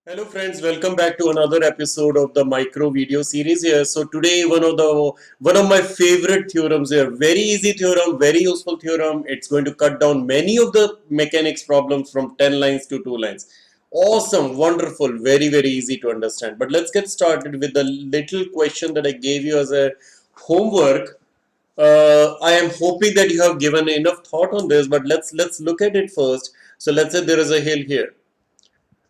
Hello friends, welcome back to another episode of the micro video series here. So today one of my favorite theorems here, very easy theorem, very useful theorem. It's going to cut down many of the mechanics problems from 10 lines to 2 lines. Awesome, wonderful, very easy to understand. But let's get started with the little question that I gave you as a homework. I am hoping that you have given enough thought on this, but let's look at it first. So let's say there is a hill here.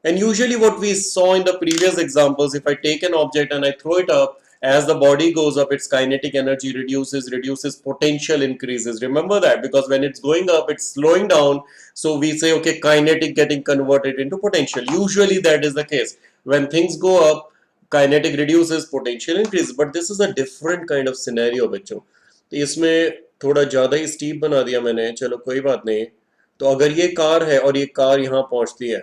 And usually what we saw in the previous examples, if I take an object and I throw it up, as the body goes up, its kinetic energy reduces, potential increases. Remember that, because when it's going up, it's slowing down. So we say, okay, kinetic getting converted into potential. Usually that is the case. When things go up, kinetic reduces, potential increases. But this is a different kind of scenario, बच्चों. तो इसमें थोड़ा ज़्यादा ही steep बना दिया मैंने, चलो कोई बात नहीं. तो अगर ये कार है और ये कार यहाँ पहुँचती है,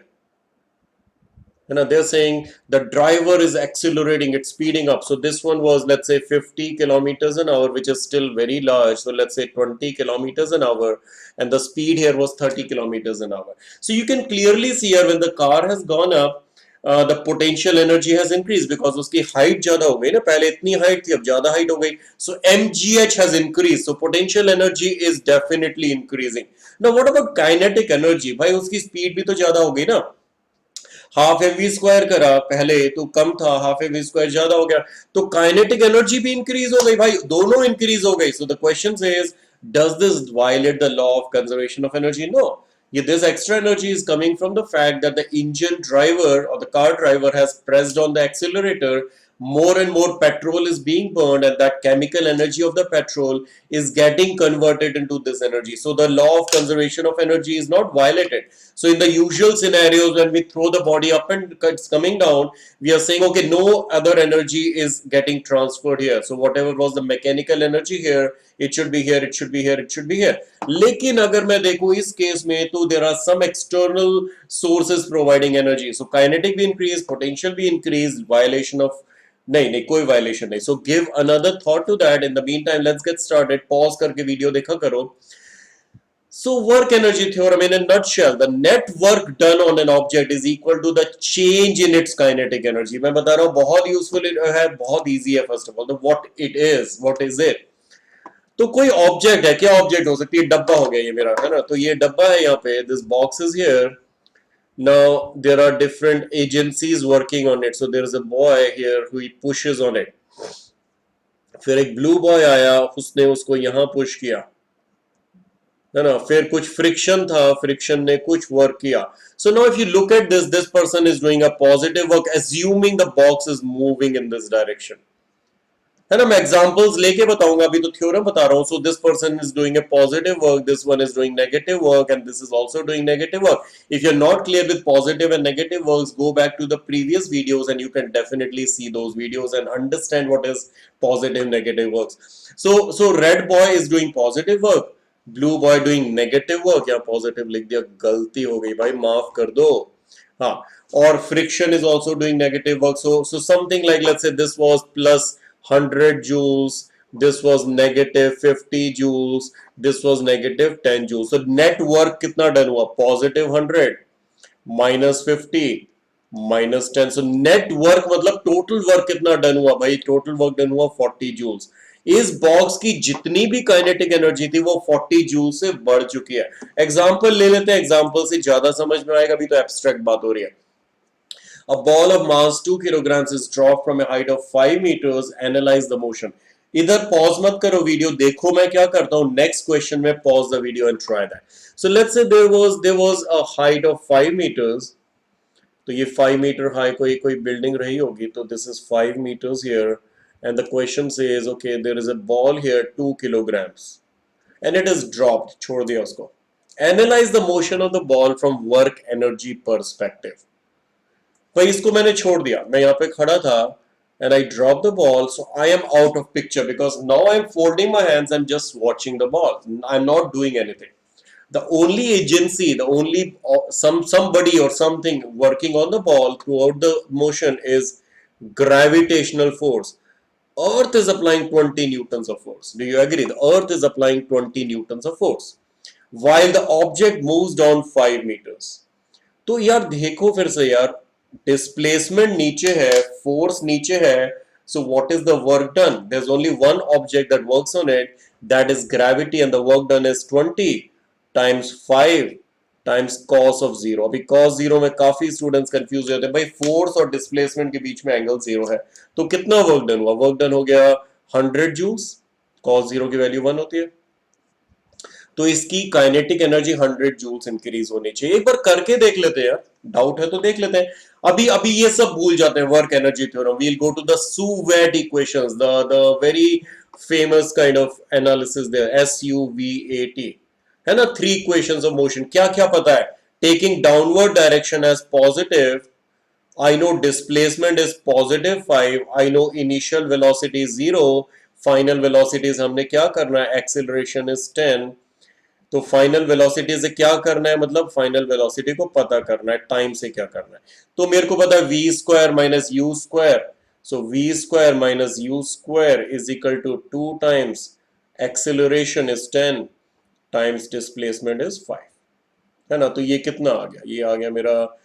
they're saying the driver is accelerating, it's speeding up. So this one was, let's say, 50 kilometers an hour, which is still very large. So let's say 20 kilometers an hour, and the speed here was 30 kilometers an hour. So you can clearly see here, when the car has gone up, the potential energy has increased because उसकी height ज़्यादा हो गई ना, पहले इतनी height थी, अब ज़्यादा height हो गई. So mgh has increased, so potential energy is definitely increasing. Now what about kinetic energy? भाई उसकी speed भी तो ज़्यादा हो गई ना. हाफ एम वी स्क्वायर करा पहले तो कम था, हाफ एम वी स्क्वायर ज्यादा हो गया, तो काइनेटिक एनर्जी भी इंक्रीज हो गई भाई, दोनों इंक्रीज हो गई. So the question is, does this violate the law of conservation of energy? No. Yeah, this extra energy is coming from the fact that the engine driver or the car driver has pressed on the accelerator. More and more petrol is being burned, and that chemical energy of the petrol is getting converted into this energy. So the law of conservation of energy is not violated. So in the usual scenarios, when we throw the body up and it's coming down, we are saying, okay, no other energy is getting transferred here. So whatever was the mechanical energy here, it should be here, it should be here, it should be here. लेकिन अगर मैं देखूं इस case में, तो there are some external sources providing energy. So kinetic भी increase, potential भी increase, violation of नहीं नहीं कोई वायलेशन नहीं. So give another thought to that. In the meantime let's get started. Pause करके वीडियो देखा करो. So work energy theorem in a nutshell, the net work done on an object is equal to the change in its kinetic energy. मैं बता रहा हूँ बहुत useful है, बहुत इजी है. First of all, what it is, what is it? तो कोई ऑब्जेक्ट है, क्या ऑब्जेक्ट हो सकती है? डब्बा हो गया ये मेरा, है ना. तो ये डब्बा है यहाँ पे, this box is here. Now there are different agencies working on it. So there is a boy here who pushes on it. फिर एक ब्लू बॉय आया, उसने उसको यहाँ पुश किया, है ना. फिर कुछ फ्रिक्शन था, फ्रिक्शन ने कुछ वर्क किया. So now if you look at this person is doing a positive work, assuming the box is moving in this direction. है ना. मैं एग्जांपल्स लेके बताऊंगा, अभी तो थ्योरम बता रहा हूं. So this person is doing a positive work, this one is doing negative work, and this is also doing negative work. If you are not clear with positive and negative works, go back to the previous videos and you can definitely see those videos and understand what is positive negative works. So red boy is doing positive work, blue boy doing negative work. या positive लिख दिया, गलती हो गई भाई, माफ कर दो. हाँ. और friction is also doing negative work. So something like, let's say this was plus 100 joules, this was negative 50 joules, this was negative 10 joules. So net work कितना डन हुआ? positive 100 minus 50 minus 10. So net work मतलब total work कितना done हुआ भाई? total work done हुआ 40 joules. इस box की जितनी भी काइनेटिक एनर्जी थी वो 40 जूल से बढ़ चुकी है. एग्जांपल ले लेते हैं, एग्जांपल से ज्यादा समझ में आएगा, अभी तो एब्स्ट्रैक्ट बात हो रही है. A ball of mass 2 kilograms is dropped from a height of 5 meters. Analyze the motion. इधर पॉज मत करो वीडियो, देखो मैं क्या करता हूँ. नेक्स्ट क्वेश्चन में pause the video and try that. So let's say there was a height of 5 meters. तो ये 5 मीटर हाई कोई बिल्डिंग रही होगी. तो this is 5 meters here, and the question says, okay, there is a ball here 2 kilograms and it is dropped. छोड़ दिया उसको. Analyze the motion of the ball from work energy perspective. भाई इसको मैंने छोड़ दिया, मैं यहाँ पे खड़ा था, and I drop the ball, so I am out of picture because now I'm folding my hands, I'm just watching the ball, I'm not doing anything. The only agency, the only somebody or something working on the ball throughout the motion is gravitational force. Earth is applying 20 newtons of force. Do you agree? The earth is applying 20 newtons of force while the object moves down 5 meters. तो यार देखो फिर से यार, displacement नीचे है, force नीचे है, so what is the work done? There's only one object that works on it, that is gravity, and the work done is 20 times 5 times cos of 0. अभी cos 0 में काफी स्टूडेंट्स कंफ्यूज होते हैं, भाई फोर्स और displacement के बीच में angle 0 है, तो कितना वर्क डन हुआ? वर्क डन हो गया 100 जूल्स, cos 0 की वैल्यू 1 होती है, तो इसकी काइनेटिक एनर्जी 100 जूल्स इंक्रीज होनी चाहिए। एक बार करके देख लेते हैं यार, डाउट है तो देख लेते हैं। अभी अभी ये सब भूल जाते हैं work energy theorem. We'll go to the SUVAT equations, the very famous kind of analysis there, SUVAT, है ना, थ्री इक्वेशंस ऑफ मोशन। क्या क्या पता है? Taking downward direction as positive, I know displacement is +5, I know initial velocity is 0, final velocities हमने क्या करना है, acceleration is 10, तो फाइनल वेलोसिटी से क्या करना है, मतलब फाइनल वेलोसिटी को पता करना है, टाइम से क्या करना है। तो मेरे को पता है v square minus u square, so v square minus u square is equal to 2 times acceleration is 10 times displacement is 5, है ना। तो ये कितना आ गया? ये आ गया मेरा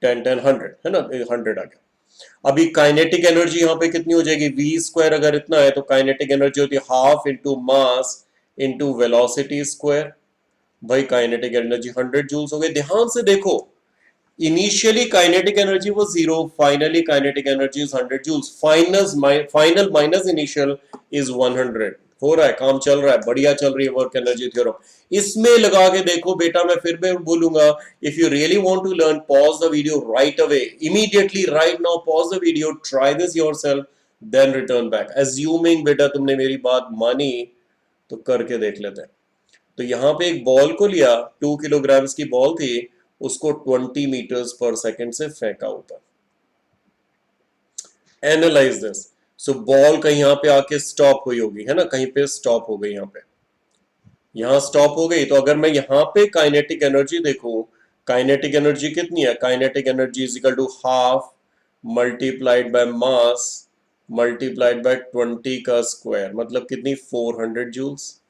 10 10 100, है ना, 100 आ गया। अभी काइनेटिक एनर्जी यहाँ पे कितनी हो जाएगी? v स्क्वायर अगर इतना है तो काइनेटिक एनर्जी होती है half into mass into velocity square. भाई काइनेटिक एनर्जी 100 जूल्स हो गई। ध्यान से देखो, इनिशियली काइनेटिक एनर्जी वो 0, finally kinetic energy is 100 joules, final minus initial is 100। हो रहा है, काम चल रहा है, बढ़िया चल रही है वर्क एनर्जी थ्योरम। इसमें लगा के देखो बेटा, मैं फिर भी बोलूंगा, if you really want to learn, pause the video right away, immediately, right now, pause the video, try this yourself, then return back. Assuming बेटा तुमने मेरी बात मानी, तो करके देख लेते हैं। तो यहां पे एक बॉल को लिया, 2 किलोग्राम्स की बॉल थी, उसको 20 मीटर्स पर सेकंड से फेंका ऊपर। Analyse this. सो बॉल कहीं यहां पे आके स्टॉप हुई होगी, है ना, कहीं पे स्टॉप हो गई, यहां स्टॉप हो गई। तो अगर मैं यहां पे काइनेटिक एनर्जी देखूं, काइनेटिक एनर्जी कितनी है? Kinetic energy is equal to half multiplied by mass multiplied by 20 का स्क्वायर, मतलब कितनी? 400 जूल्स।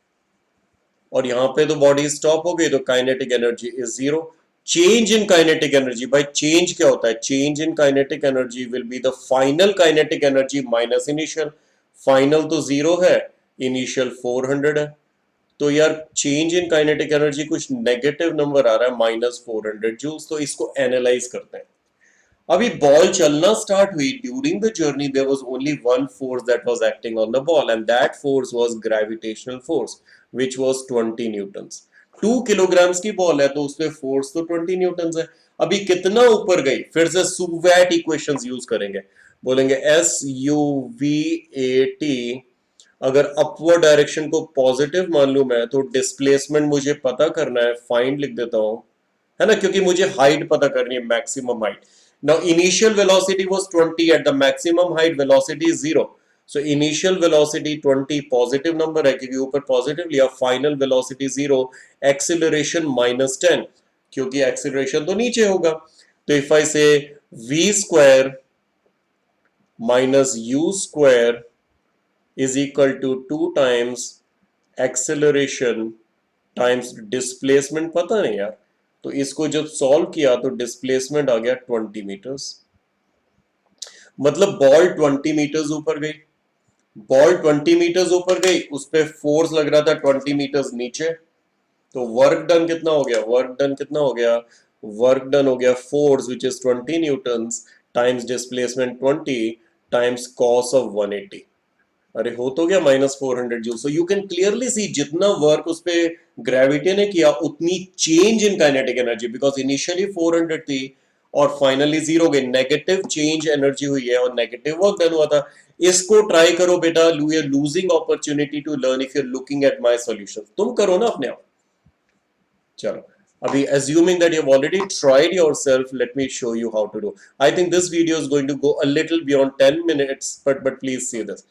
और यहां पे तो बॉडी स्टॉप हो गई, तो kinetic energy is 0। Change in kinetic energy, भाई चेंज क्या होता है? Change in kinetic energy will be the final kinetic energy minus initial. Final तो 0 है, इनिशियल 400 है, तो यार चेंज इन काइनेटिक एनर्जी कुछ नेगेटिव नंबर आ रहा है, -400 जूल्स। तो इसको एनालाइज करते हैं। अभी बॉल चलना स्टार्ट हुई, during the journey there was only one force that was acting on the ball, and that force was gravitational force which was 20 newtons. 2 kilograms की बॉल है, तो उसपे फोर्स तो 20 न्यूटन्स है। अभी कितना ऊपर गई? फिर से सुवेट इक्वेशंस यूज करेंगे, बोलेंगे SUVAT। अगर अपवर्ड डायरेक्शन को पॉजिटिव मान लूं मैं, तो डिस्प्लेसमेंट मुझे पता करना है, फाइंड लिख देता हूं, है ना, क्योंकि मुझे हाइट पता करनी है, maximum height. Now initial velocity was 20, at the maximum height velocity is 0, so initial velocity 20 positive number है क्योंकि ऊपर पॉजिटिव लिया, फाइनल वेलोसिटी 0, एक्सीलरेशन -10 क्योंकि एक्सीलरेशन तो नीचे होगा। तो if I say v square minus u square is equal to 2 times acceleration times displacement, पता नहीं यार, तो इसको जब सॉल्व किया तो डिस्प्लेसमेंट आ गया 20 मीटर्स। मतलब बॉल 20 मीटर्स ऊपर गई, बॉल 20 मीटर्स ऊपर गई, उस पर फोर्स लग रहा था 20 मीटर्स नीचे, तो वर्क डन कितना हो गया? वर्क डन कितना हो गया? वर्क डन हो गया force which is 20 Newton's times displacement 20 times cos of 180। अरे हो तो गया -400 joule. So you can clearly see जितना वर्क उस पे ग्रेविटी ने किया, उतनी change in kinetic energy, because initially 400 थी और फाइनली 0 गई, नेगेटिव चेंज एनर्जी हुई है और नेगेटिव वर्क डन हुआ था। इसको ट्राई करो बेटा, you are losing opportunity to learn if you are looking at my solution. तुम करो ना अपने आप। चलो अभी assuming that you've already tried yourself, let me show you how to do. I think this video is going to go a little beyond 10 minutes, but please see this.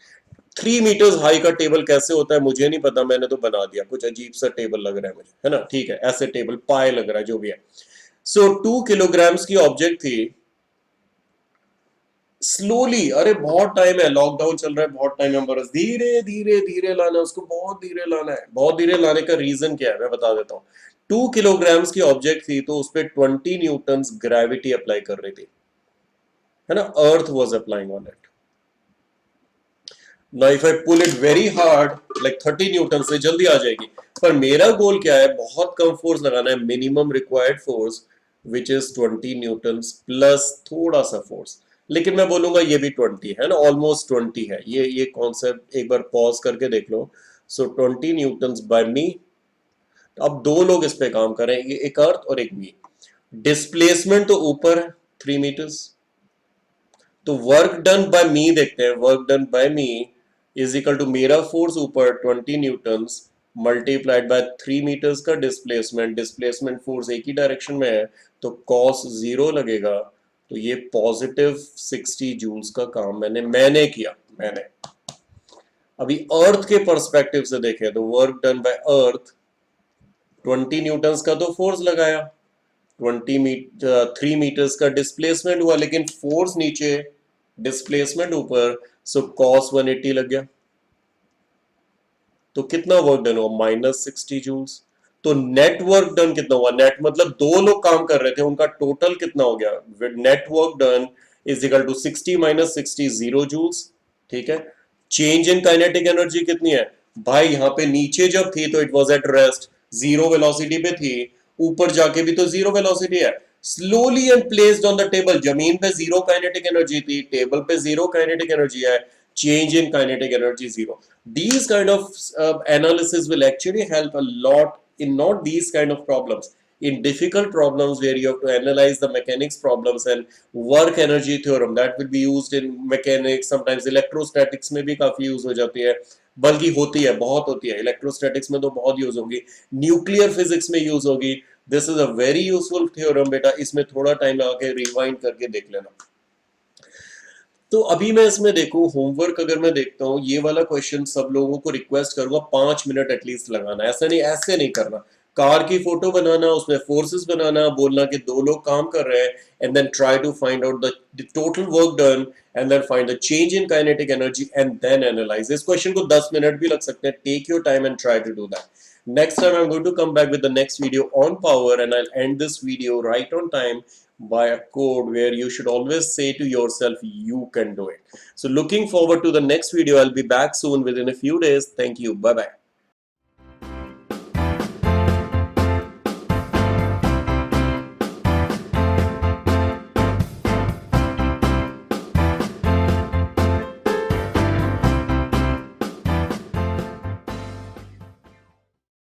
3 meters high का table कैसे होता है मुझे नहीं पता, मैंने तो बना दिया, कुछ अजीब सा टेबल लग रहा है मुझे, है ना, ठीक है, ऐसे टेबल पाए लग रहा है, जो भी है। सो 2 किलोग्राम्स की ऑब्जेक्ट थी, स्लोली, अरे बहुत टाइम है, लॉकडाउन चल रहा है, बहुत टाइम है, बस धीरे धीरे धीरे लाना है उसको, बहुत धीरे लाना है। बहुत धीरे लाने का रीजन क्या है मैं बता देता हूँ। 2 किलोग्राम्स की ऑब्जेक्ट थी तो उस पर 20 न्यूटन्स ग्रेविटी अप्लाई कर रही थी, है ना, earth was applying on it. Now if I pull it very hard like 30 newton से जल्दी आ जाएगी. पर मेरा गोल क्या है, बहुत कम फोर्स लगाना है, minimum required force which is 20 Newton's plus थोड़ा सा फोर्स. लेकिन मैं बोलूंगा ये भी 20 है ना, ऑलमोस्ट 20 है. ये कॉन्सेप्ट एक बार पॉज करके देख लो. सो 20 न्यूटन्स बाय मी. अब दो लोग इस पे काम कर रहे हैं, एक अर्थ और एक मी. डिस्प्लेसमेंट तो ऊपर है 3 मीटर्स. तो वर्क डन बाय मी देखते हैं. Work done by me is equal to मेरा फोर्स ऊपर 20 न्यूटन्स मल्टीप्लाइड बाय 3 मीटर्स का डिस्प्लेसमेंट. डिस्प्लेसमेंट फोर्स एक ही डायरेक्शन में है तो कॉस 0 लगेगा. तो ये पॉजिटिव 60 जूल्स का काम मैंने किया. मैंने अभी अर्थ के पर्सपेक्टिव से देखें तो वर्क डन बाय अर्थ 20 न्यूटन्स का तो फोर्स लगाया, 3 मीटर्स का डिस्प्लेसमेंट हुआ, लेकिन फोर्स नीचे डिस्प्लेसमेंट ऊपर. सो कॉस 180 लग गया. तो कितना वर्क डन हुआ, -60 जूल्स. तो नेट वर्क डन कितना हुआ, नेट मतलब दो लोग काम कर रहे थे उनका टोटल कितना हो गया, net work done is equal to 60 माइनस 60 0 जूल्स. ठीक है. चेंज इन काइनेटिक एनर्जी कितनी है भाई, यहाँ पे नीचे जब थी तो it was at rest, zero velocity पे थी. ऊपर जाके भी तो जीरो वेलोसिटी है. Slowly and placed on the table, जमीन पे जीरो काइनेटिक एनर्जी थी, टेबल पे जीरो काइनेटिक एनर्जी है, change in kinetic energy zero. These kind of analysis will actually help a lot in not these kind of problems, in difficult problems where you have to analyze the mechanics problems and work energy theorem that will be used in mechanics. Sometimes electrostatics में भी काफी use हो जाती है, बल्कि होती है, बहुत होती है. इलेक्ट्रोस्टैटिक्स में तो बहुत यूज होगी, न्यूक्लियर फिजिक्स में यूज होगी. This is a very useful theorem बेटा, इसमें थोड़ा टाइम लगा के रिवाइंड करके देख लेना. तो अभी मैं इसमें देखूं होमवर्क, अगर मैं देखता हूं ये वाला क्वेश्चन, सब लोगों को रिक्वेस्ट करूंगा 5 मिनट एटलीस्ट लगाना. ऐसा नहीं, ऐसे नहीं करना. कार की फोटो बनाना, उसमें फोर्सेस बनाना, बोलना कि दो लोग काम कर रहे हैं, and then try to find out the total work done, and then find the change in kinetic energy and then analyze. इस क्वेश्चन को 10 मिनट भी लग सकते हैं. Take your time and try to do that. Next time I'm going to come back with the next video on power, and I'll end this video right on time by a code where you should always say to yourself you can do it. So looking forward to the next video. I'll be back soon within a few days. Thank you. Bye bye.